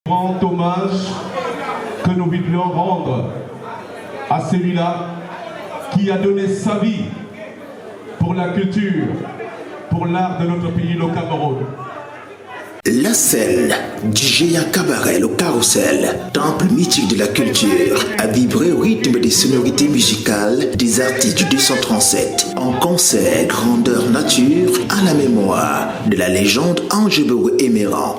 Grand hommage que nous voudrions rendre à celui-là qui a donné sa vie pour la culture, pour l'art de notre pays, le Cameroun. La scène du géant cabaret, le Carrousel, temple mythique de la culture, a vibré au rythme des sonorités musicales des artistes du 237, en concert grandeur nature à la mémoire de la légende Angeboro Emeran.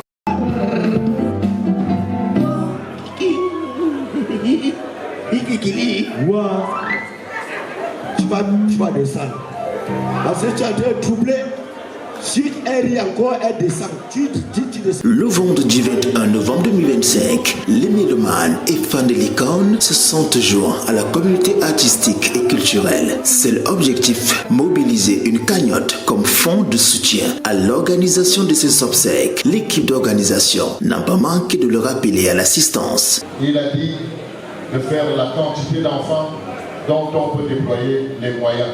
Tu vas descendre. Parce que tu as été troublé. Si elle rit encore, elle descend. Tu descends. Le vendredi 21 novembre 2025, les mélomanes et fans de l'icône se sont joints à la communauté artistique et culturelle. C'est l'objectif, mobiliser une cagnotte comme fonds de soutien à l'organisation de ces obsèques. L'équipe d'organisation n'a pas manqué de le rappeler à l'assistance. Il a dit de faire la quantité d'enfants dont on peut déployer les moyens.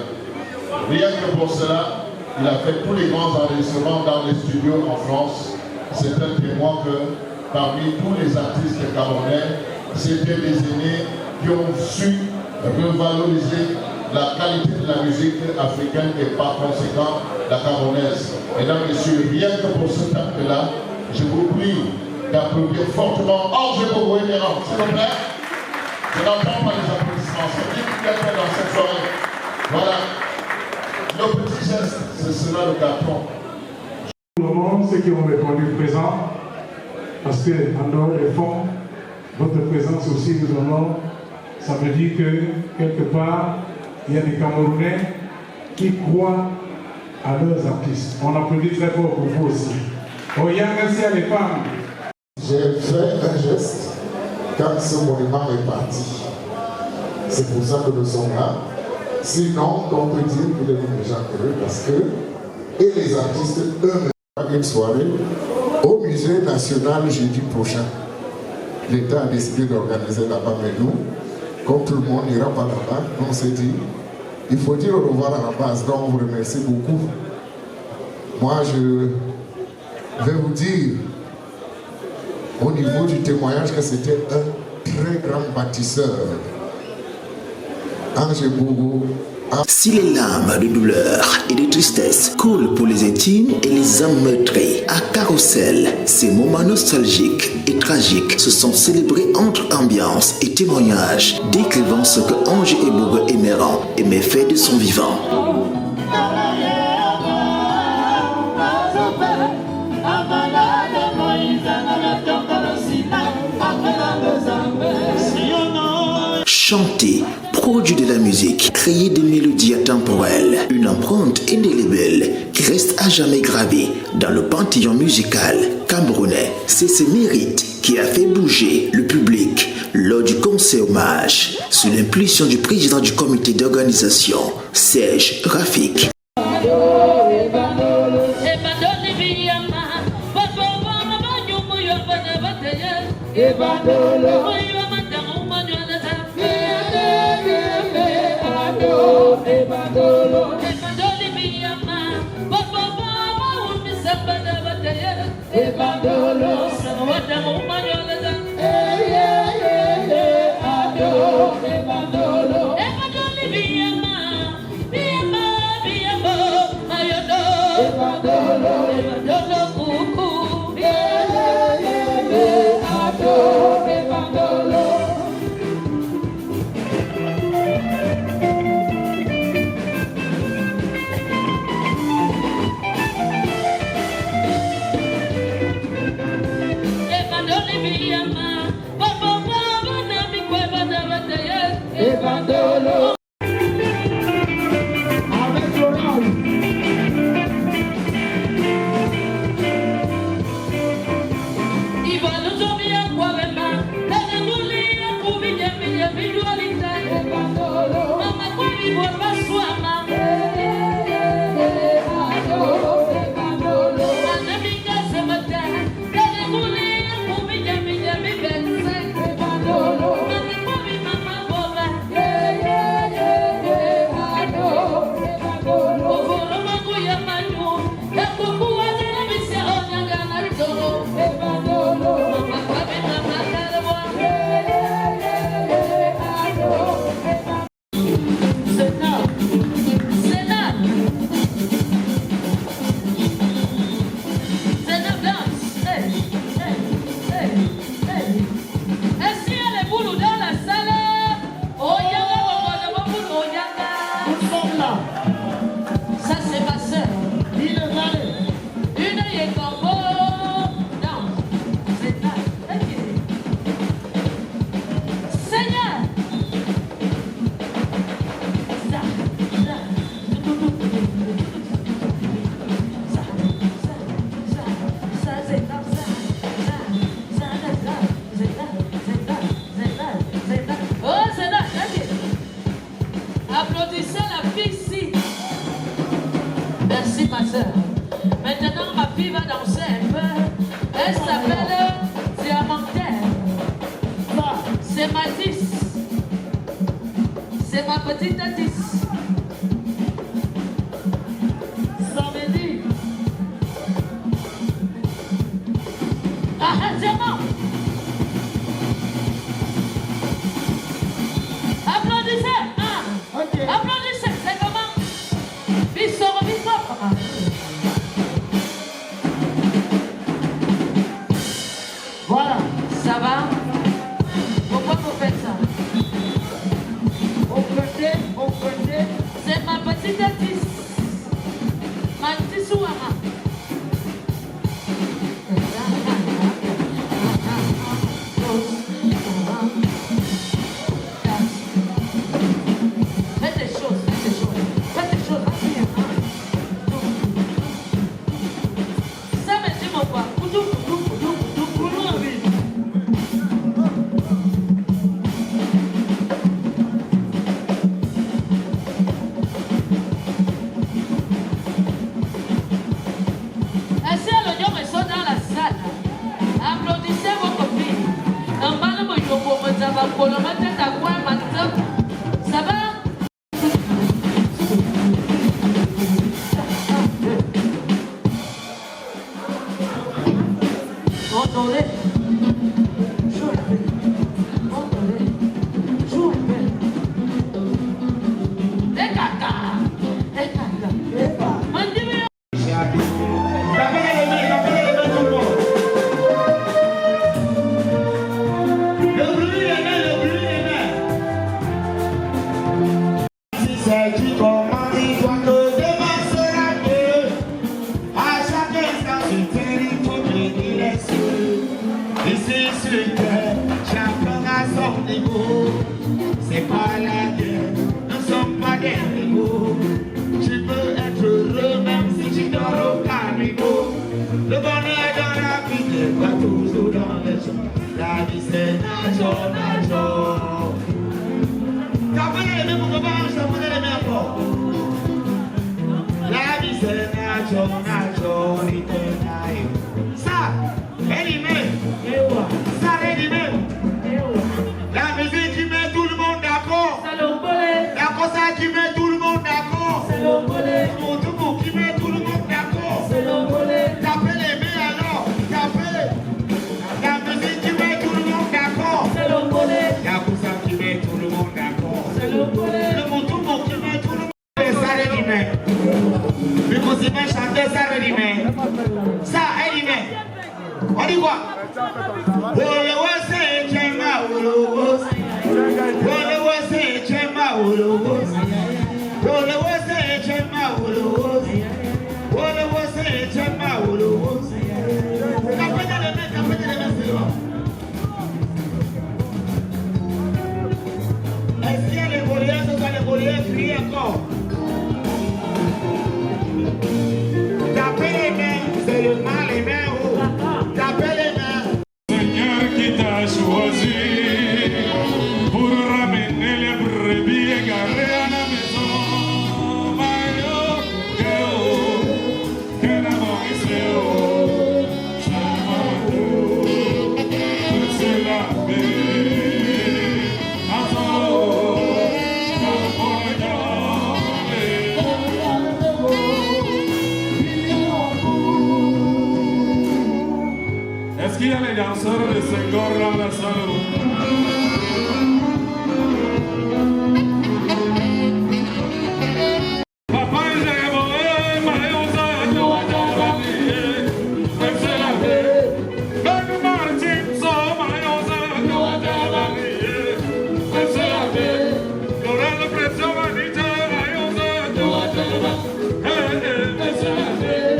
Rien que pour cela, il a fait tous les grands enregistrements dans les studios en France. C'est un témoin que parmi tous les artistes camerounais, c'était des aînés qui ont su revaloriser la qualité de la musique africaine et par conséquent la camerounaise. Mesdames et messieurs, rien que pour ce acte-là, je vous prie d'applaudir fortement Angeboro Emeran, s'il vous plaît. Je n'entends pas les applaudissements, c'est lui qui a fait dans cette soirée. Voilà. Le petit geste, ce sera le carton. Pour le moment, ceux qui ont répondu présent, parce que en dehors des fonds, votre présence aussi nous honore, ça veut dire que quelque part, il y a des Camerounais qui croient à leurs artistes. On applaudit très fort pour vous aussi. Oh, il y a merci à les femmes. J'ai fait un geste quand ce monument est parti. C'est pour ça que nous sommes là. Sinon, on peut dire qu'il est déjà heureux parce que, et les artistes eux-mêmes, une soirée au musée national jeudi prochain. L'État a décidé d'organiser là-bas, mais nous, comme tout le monde n'ira pas là-bas, on s'est dit, il faut dire au revoir à la base, donc on vous remercie beaucoup. Moi, je vais vous dire, au niveau du témoignage, que c'était un très grand bâtisseur. Si les larmes de douleur et de tristesse coulent pour les intimes et les âmes meurtries, à Carrousel, ces moments nostalgiques et tragiques se sont célébrés entre ambiance et témoignages, décrivant ce que Angeboro Emeran aimait faire de son vivant. Chanter, produire de la musique, créer des mélodies intemporelles, une empreinte indélébile qui reste à jamais gravée dans le panthéon musical camerounais. C'est ce mérite qui a fait bouger le public lors du concert hommage sous l'impulsion du président du comité d'organisation, Serge Rafik. C'est ma 10. C'est ma petite 10. Sans me dire. Arrêtez-moi. Applaudissez. Ah. Okay. Applaudissez. C'est comment? Bissoro, bissoro. Voilà. Ça va? Pourquoi vous faites ça? Au côté. C'est ma petite 10. Ma petite souara. Faites des choses. Ça me dit mon quoi? Applaudissez vos copines. Un mal me yoko me tava pour le matin à quoi matin. Ça va? Entendez? Joue un peu. Entendez? Joue un peu. Et caca. Mandibio. C'est qui commande, il doit que demain sera mieux. À chaque instant, sur terre, il faut bien y laisser. Ici sur terre, chacun a son niveau. C'est pas la guerre, nous sommes pas des rivaux. Tu peux être heureux même si tu dors au caniveau. Le bonheur dans la vie n'est pas toujours dans les jours. La vie c'est nageur. T'as pas les mêmes pour que je t'en les mêmes encore. La vie c'est nageur, ça, rédimé. Ça rédimé. La musique qui met tout le monde d'accord. La cosa qui met tout le monde d'accord. Mon tout qui met tout le monde d'accord. Tapez les mains alors, tapez. La musique qui met tout le monde d'accord. La cosa qui met tout le monde d'accord. Le mouton qui met tout le monde. Ça rédimé. Mais quand il met chanter ça rédimé. Ça rédimé. On dit quoi? Est-ce qu'il y a les Goliaths, ce sont les Goliaths, criez encore. Tapez les mains, c'est le mal, les mains haut. Tapez les mains. Seigneur qui t'a choisi pour ramener les brebis égarées à la maison. Mario, que l'amour est ça va tout, c'est la paix. Attends, est-ce qu'il y a les danseurs de Senghor dans la salle? Papa, j'ai volé, Maïosa, c'est la paix. Ben Martin, Maïosa, c'est la paix. Laurent le président Manita, Maïosa, c'est la paix.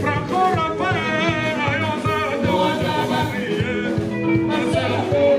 Franco Raphaël, Maïosa, c'est la paix.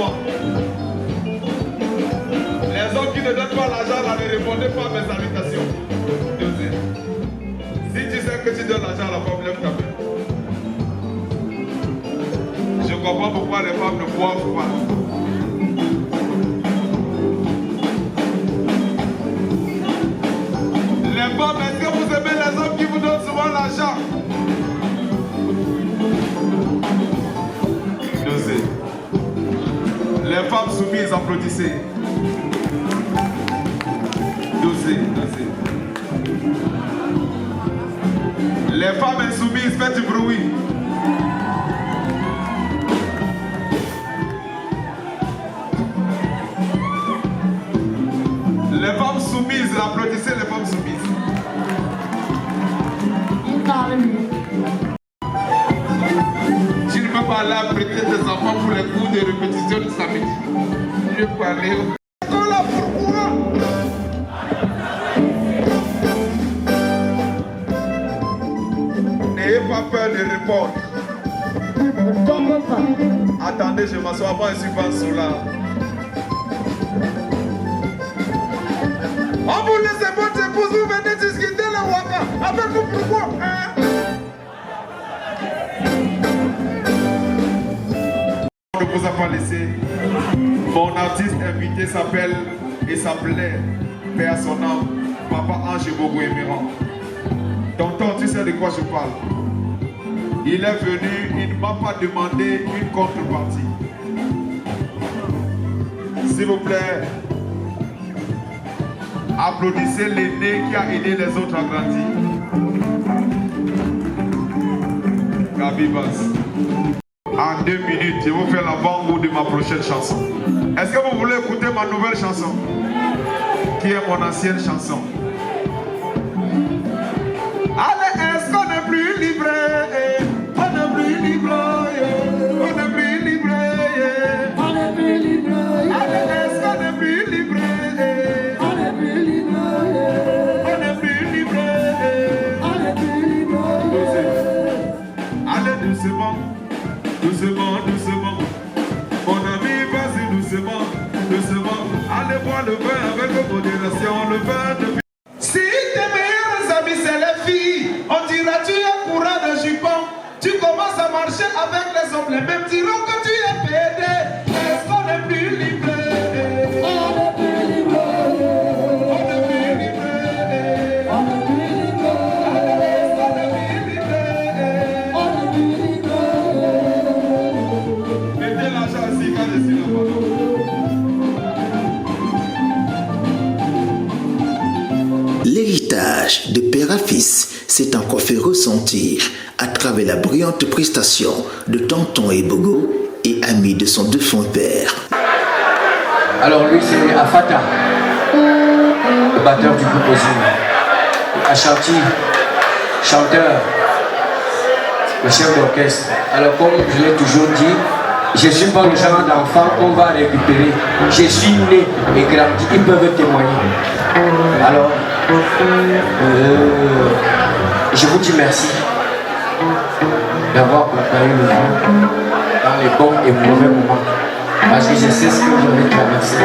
moi. Les hommes qui ne donnent pas l'argent, là, ne répondez pas à mes invitations. Si tu sais que tu donnes l'argent à la femme, lève ta main. Je comprends pourquoi les femmes ne boivent pas. Les femmes, est-ce que vous aimez les hommes qui vous donnent souvent l'argent? Dosez. Les femmes soumises, applaudissez. Dosez, dosez. Les femmes insoumises, faites du bruit. Les femmes soumises, applaudissez les femmes soumises. Tu ne peux pas aller apprêter tes enfants pour les cours de répétition de samedi. Je peux aller au... Pourquoi? N'ayez pas peur de répondre. Attendez, je m'assois, moi je suis pas sous là. On vous laisse votre épouse, vous venez discuter le waka. Avec vous, pourquoi? On ne vous a pas laissé. Mon artiste invité s'appelle et s'appelait Père son âme, Papa Ange Bogo Émirant. Tonton, tu sais de quoi je parle? Il est venu, il ne m'a pas demandé une contrepartie. S'il vous plaît, applaudissez l'aîné qui a aidé les autres à grandir. Gabi Bass. En 2 minutes, je vais vous faire l'avant-goût de ma prochaine chanson. Est-ce que vous voulez écouter ma nouvelle chanson? Qui est mon ancienne chanson? Allez, est-ce qu'on n'est plus libre? On n'est plus libre. On n'est plus libre. On n'est plus libre. Allez, est-ce qu'on n'est plus libre? On n'est plus libre. On n'est plus libre. On n'est plus libre. Allez, doucement. Doucement, doucement. Mon ami, vas-y doucement. Doucement. Allez boire le vin avec modération. Le vin de... Si tes meilleurs amis c'est les filles, on dira tu es courant de jupon. Tu commences à marcher avec les hommes, les mêmes diront que tu es pédé. Est-ce qu'on est plus libre? On est plus libre. On est plus libre. On est plus libre. Est-ce qu'on est plus libre? On est plus libre. Mettez l'argent ici quand je suis là-bas. L'héritage de père à fils s'est encore fait ressentir à travers la brillante prestation de Tonton Ebogo et ami de son défunt père. Alors lui c'est Afata, le batteur du groupe Ozuna. Ashanti, chanteur, le chef d'orchestre. Alors comme je l'ai toujours dit, je ne suis pas le genre d'enfant qu'on va récupérer. Je suis né et grandi, ils peuvent témoigner. Alors, je vous dis merci d'avoir préparé le jeu dans les bons et mauvais moments. Parce que je sais ce que vous avez traversé.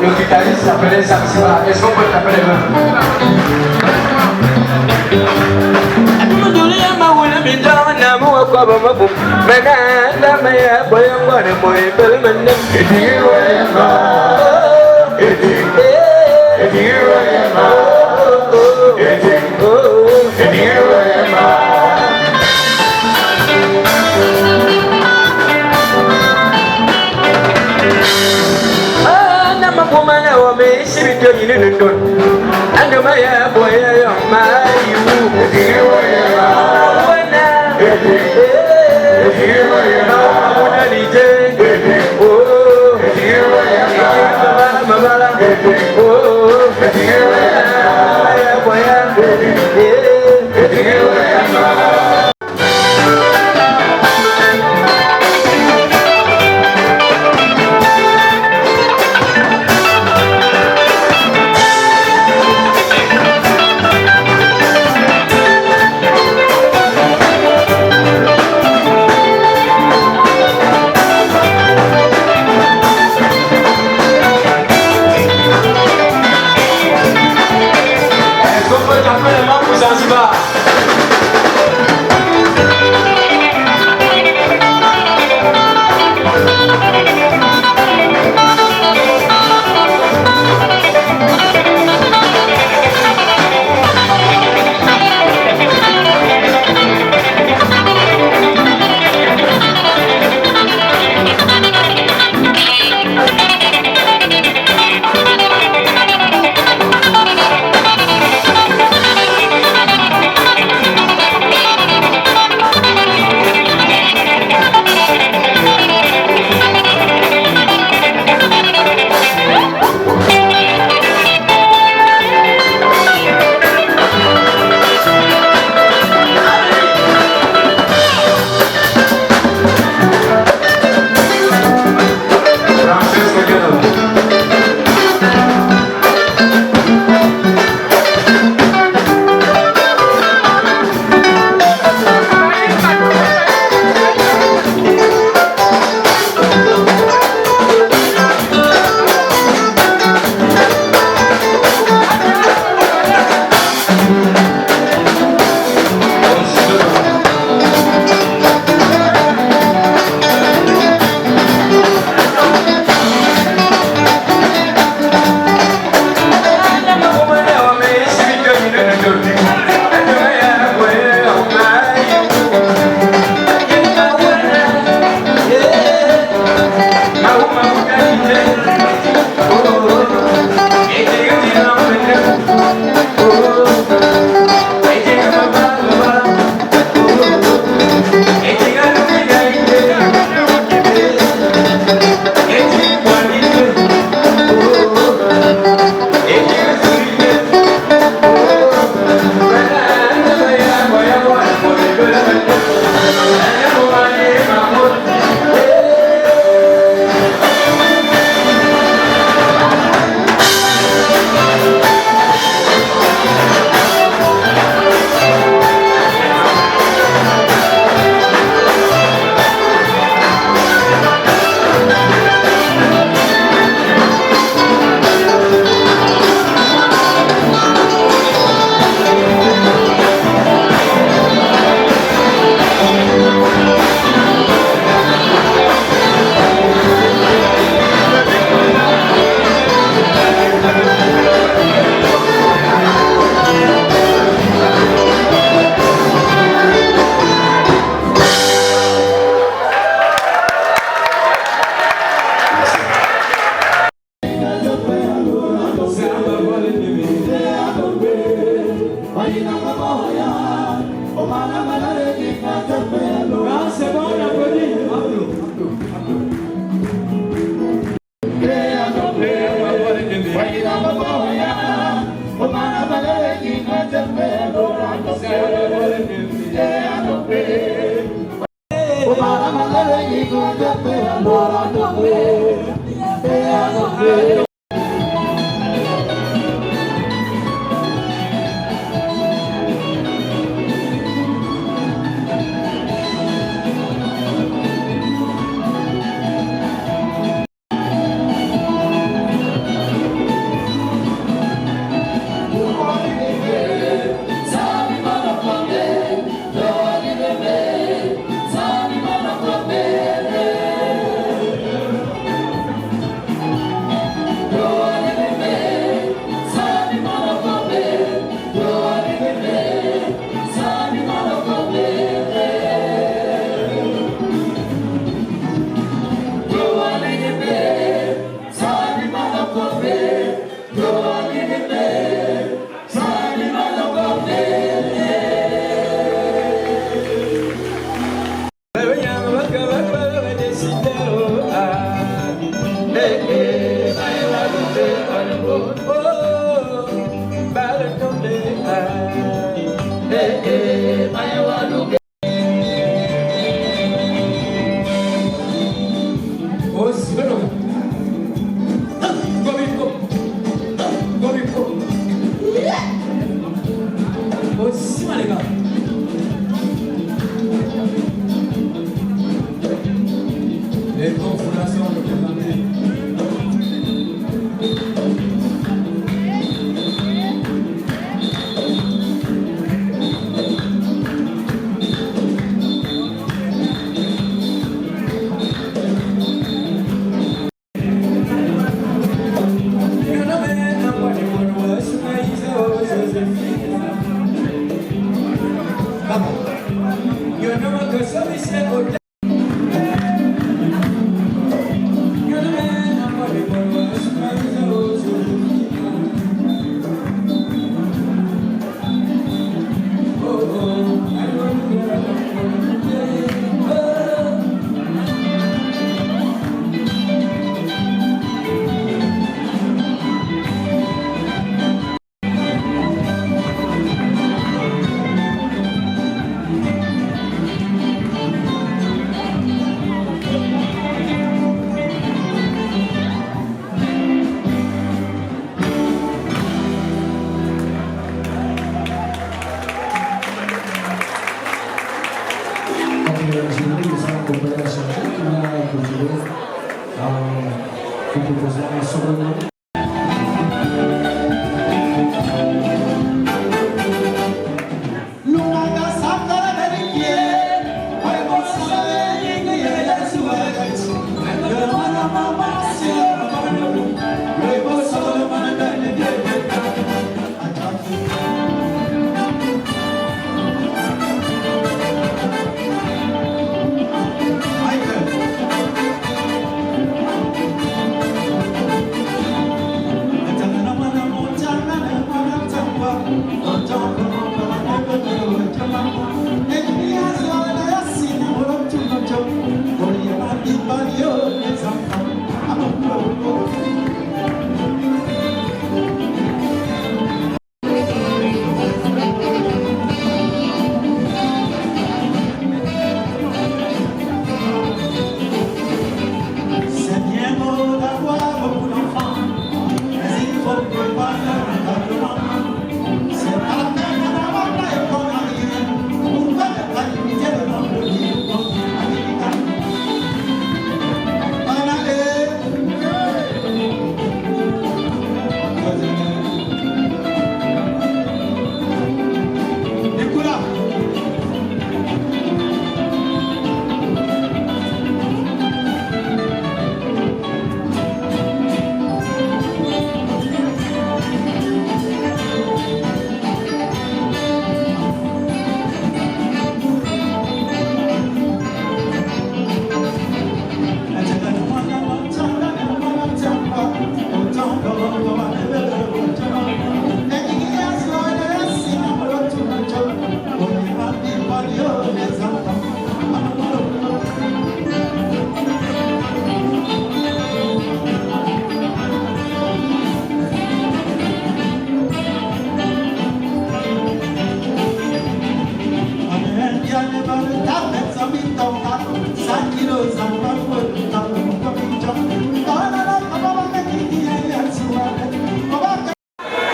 le guitariste s'appelait Zanzibar. Est-ce qu'on peut taper les mains?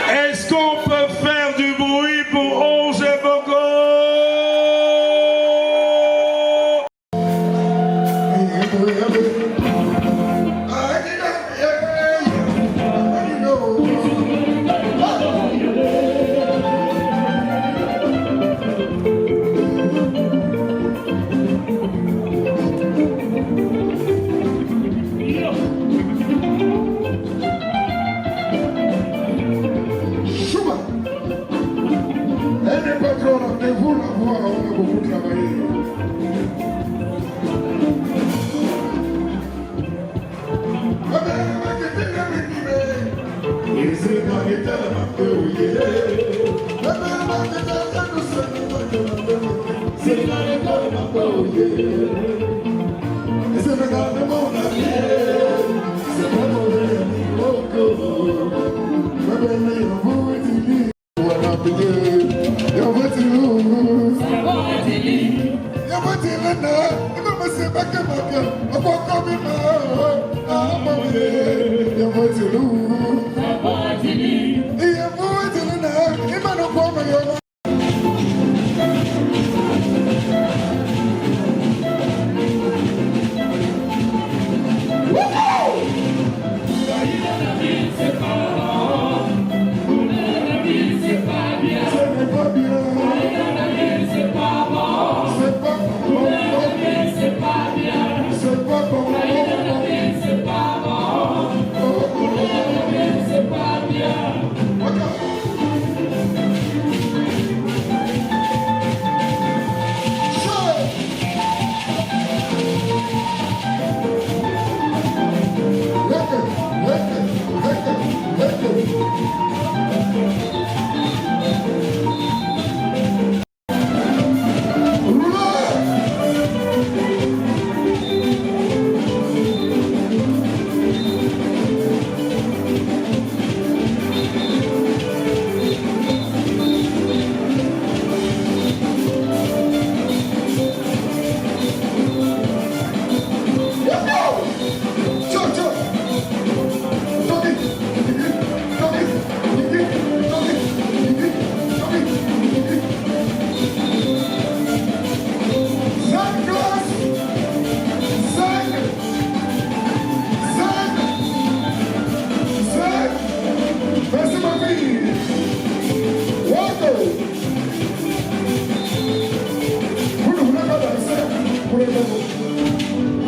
Est-ce qu'on peut faire du bruit pour Onze et Bogo? Sénégal de mon ami, c'est pas mauvais, ma belle, vous êtes dit, voilà, y'a votre loup, y'a votre lana, il va me séparer ma gueule, on va comme il m'a, ah, mon bébé, y'a votre loup, y'a votre lana, il m'a non pas ma gueule.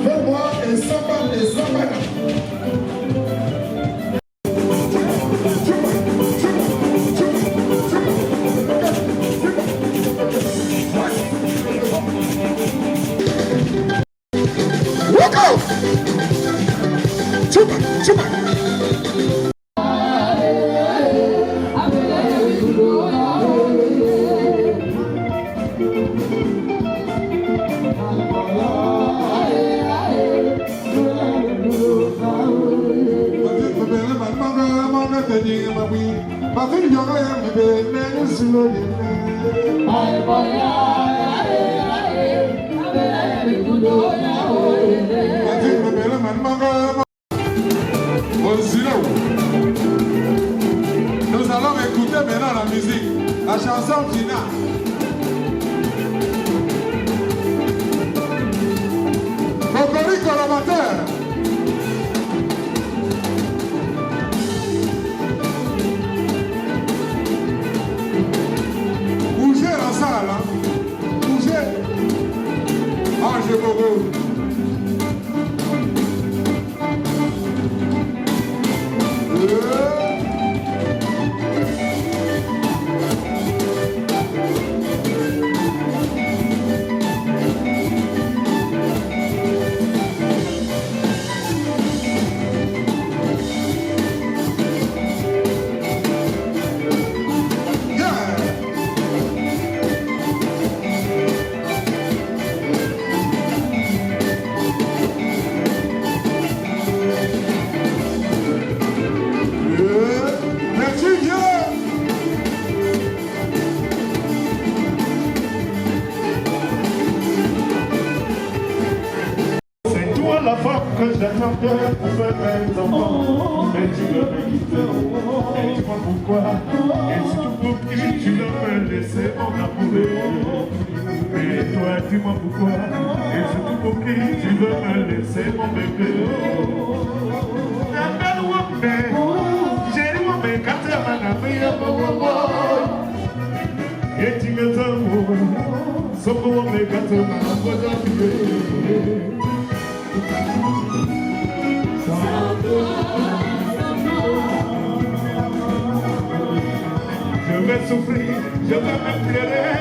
Fais-moi et samba et sambana. Walk out! Chupa, chupa. Nous allons écouter maintenant la musique, la chanson finale. Cocorico collaborateur. Bougez la salle, hein? Bougez. Mangez beaucoup. La femme que j'attendais pour faire mes enfants, mais tu veux me quitter, et dis-moi pourquoi, et surtout pour qui tu veux me laisser mon amour. Et toi, dis-moi pourquoi, et surtout pour qui tu veux me laisser mon bébé. J'ai dit, mais quand tu as ma fille, et tu me dis, sauf pour me gâter, ma fille. Je vais souffrir, je vais me pleurer,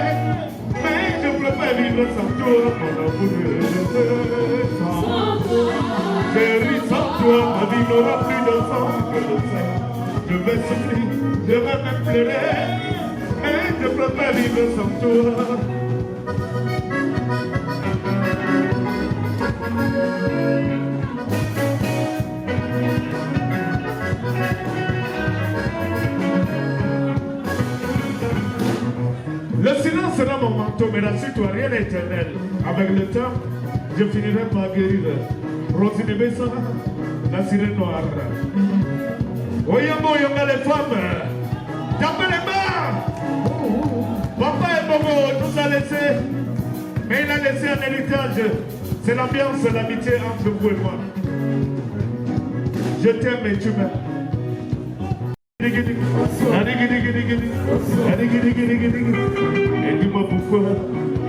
mais je ne peux pas vivre sans toi, mon amour. Chérie, sans toi, ma vie n'aura plus de sens, je le sais. Je vais souffrir, je vais me pleurer, mais je ne peux pas vivre sans toi. sera mon manteau, mais rassure-toi, rien n'est éternel. Avec le temps, je finirai par guérir. Rosine Bessa, la sirène noire. Oyamo, yonga les femmes. Tapez les mains. Papa et Bobo nous a laissé, mais il a laissé un héritage. C'est l'ambiance, l'amitié entre vous et moi. Je t'aime et tu m'aimes. Et dis-moi pourquoi,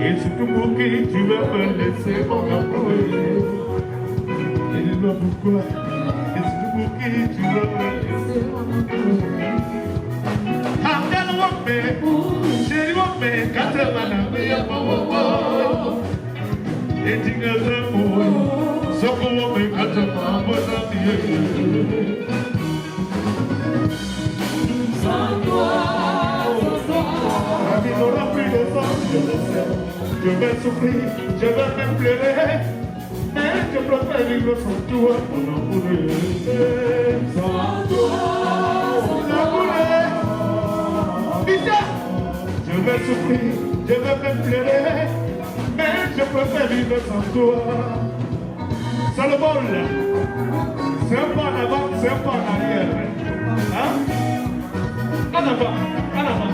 et surtout pour qui tu vas me laisser mon amour. Et dis-moi pourquoi, et surtout pour qui tu vas me laisser mon amour. Hamdan Wambe, Chéri Wambe, Katamana, et Tingal Ramo, Soko Wambe, Katamana, je vais souffrir, je vais même pleurer, mais je préfère vivre sans toi pour l'amourer. Sans toi, pour l'amourer. Vita, je vais souffrir, je vais même pleurer, mais je préfère vivre sans toi. C'est le bol, c'est un pas en avant, c'est un pas en arrière. Hein? En avant, en avant.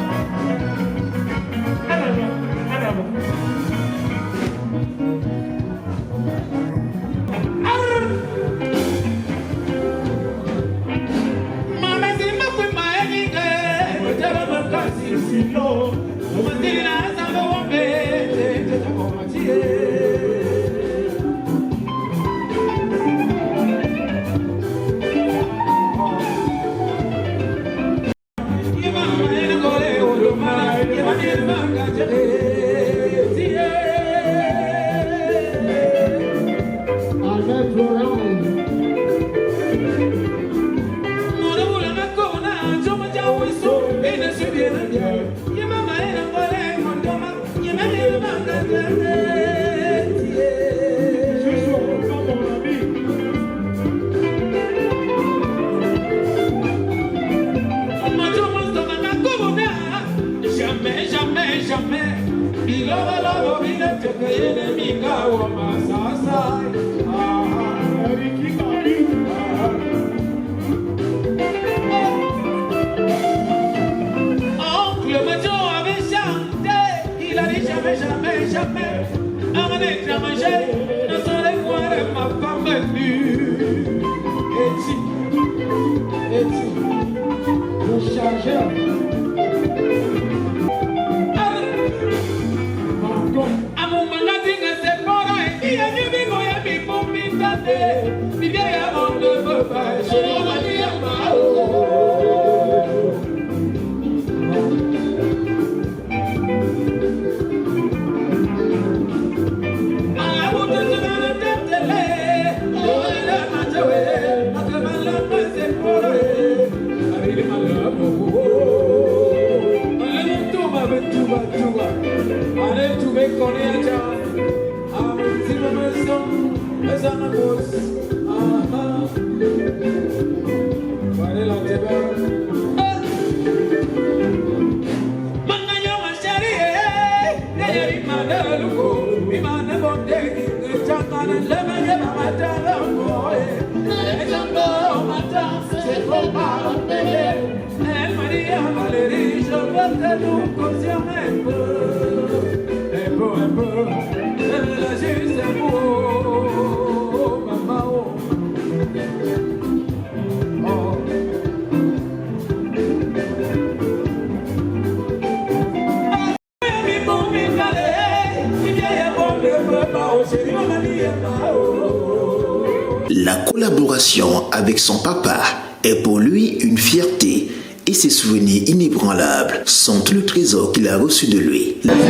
La collaboration avec son papa est pour lui une fierté et ses souvenirs inébranlables sont tout le trésor qu'il a reçu de lui. Je suis mon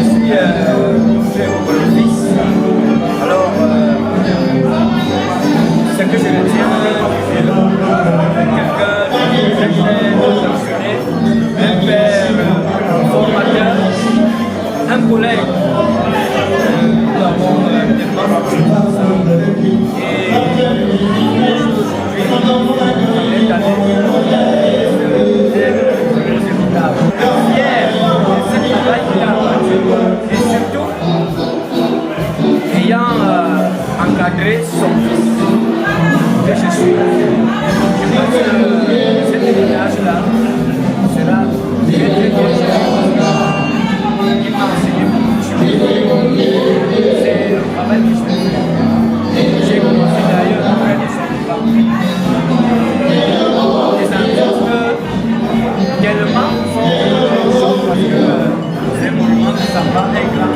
fils. Alors, ce que je veux dire, quelqu'un de très passionné, un père, un formateur, un collègue. Nous avons des fier de ce travail qu'il a son fils. Et je suis là. Je pense que cet héritage-là sera très très bien géré. Il m'a enseigné beaucoup de choses. C'est un travail que je fais. J'ai commencé d'ailleurs à faire des enfants. Des artistes tellement font des choses parce que c'est un monument de sa part est grand.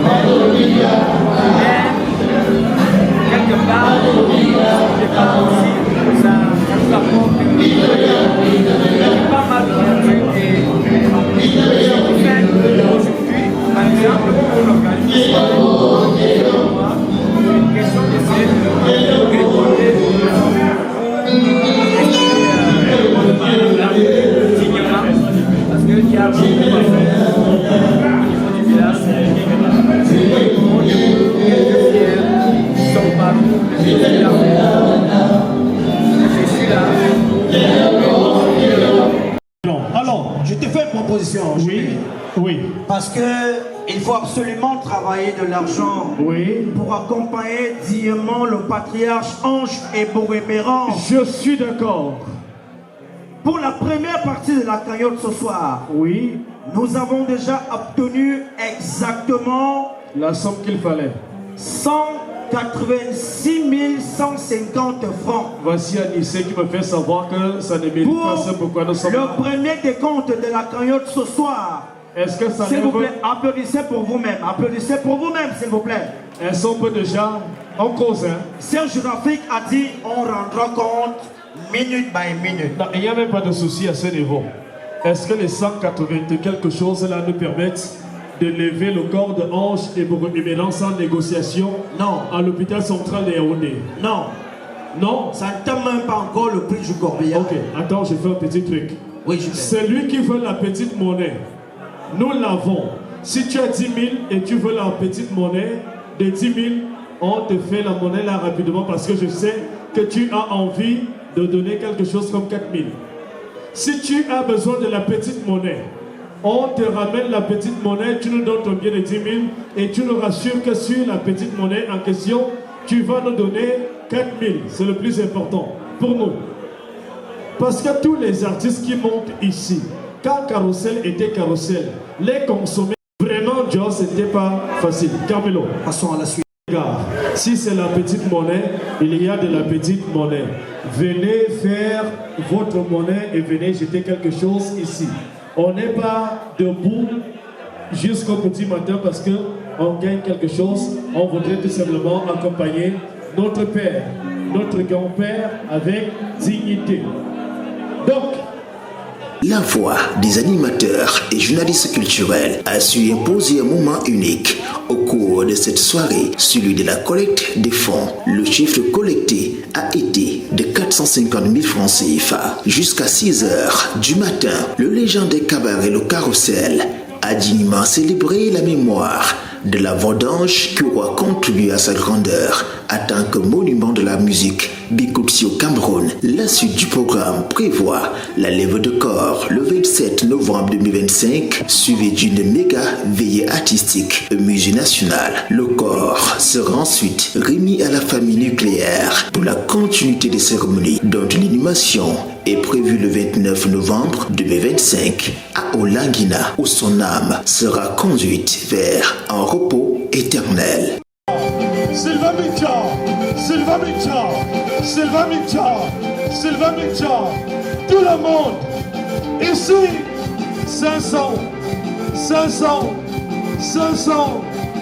Mais quelque part, je pense aussi que ça nous apporte pas mal de trucs et ce qui fait aujourd'hui, par exemple, pour l'organisation, une question d'essayer de récolter parce qu'il y a beaucoup à faire au niveau du village. Ils sont partout, je suis là. Alors, je te fais une proposition. Oui. Parce que il faut absolument travailler de l'argent pour accompagner dignement le patriarche Ange et Boréméran. Je suis d'accord. Pour la première partie de la cagnotte ce soir, nous avons déjà obtenu exactement la somme qu'il fallait. 186 150 francs. Voici Anissé qui me fait savoir que ça ne mérite pas ce pourquoi nous sommes là. Le premier décompte de la cagnotte ce soir. Est-ce que ça s'il vous plaît, applaudissez pour vous-même. Applaudissez pour vous-même, s'il vous plaît. Est-ce qu'on peut déjà en cause, hein? Serge Rafik a dit on rendra compte minute by minute. Non, il n'y a même pas de souci à ce niveau. Est-ce que les 180 quelque chose là nous permettent de lever le corps de Ange et Boréméran sans négociation? Non. À l'hôpital central de Yaoundé? Non. Non? Ça ne t'a même pas encore le prix du corbillard. Ok, attends, je fais un petit truc. Oui, je fais. Celui qui veut la petite monnaie, nous l'avons. Si tu as 10 000 et tu veux la petite monnaie de 10 000, on te fait la monnaie là rapidement parce que je sais que tu as envie de donner quelque chose comme 4 000. Si tu as besoin de la petite monnaie, on te ramène la petite monnaie, tu nous donnes ton bien de 10 000 et tu nous rassures que sur la petite monnaie en question, tu vas nous donner 4 000. C'est le plus important pour nous. Parce que tous les artistes qui montent ici, quand Carousel était Carousel, les consommer vraiment, Joe, c'était pas facile. Carmelo. Passons à la suite. Si c'est la petite monnaie, il y a de la petite monnaie. Venez faire votre monnaie et venez jeter quelque chose ici. On n'est pas debout jusqu'au petit matin parce qu'on gagne quelque chose. On voudrait tout simplement accompagner notre père, notre grand-père avec dignité. Donc, la voix des animateurs et journalistes culturels a su imposer un moment unique au cours de cette soirée, celui de la collecte des fonds. Le chiffre collecté a été de 450 000 francs CFA. Jusqu'à 6 heures du matin, le légendaire cabaret Le Carrousel a dignement célébré la mémoire de la vendange qui aura contribué à sa grandeur en tant que monument de la musique Bikutsi au Cameroun. La suite du programme prévoit la lèvre de corps le 27 novembre 2025, suivi d'une méga veillée artistique au musée national. Le corps sera ensuite remis à la famille nucléaire pour la continuité des cérémonies, dont une animation est prévue le 29 novembre 2025 à Olanguina, où son âme sera conduite vers un repos éternel. Sylvain Mitja, Sylvain Mitja, Sylvain Mitja, Sylvain Mitja, tout le monde, ici, 500, 500, 500,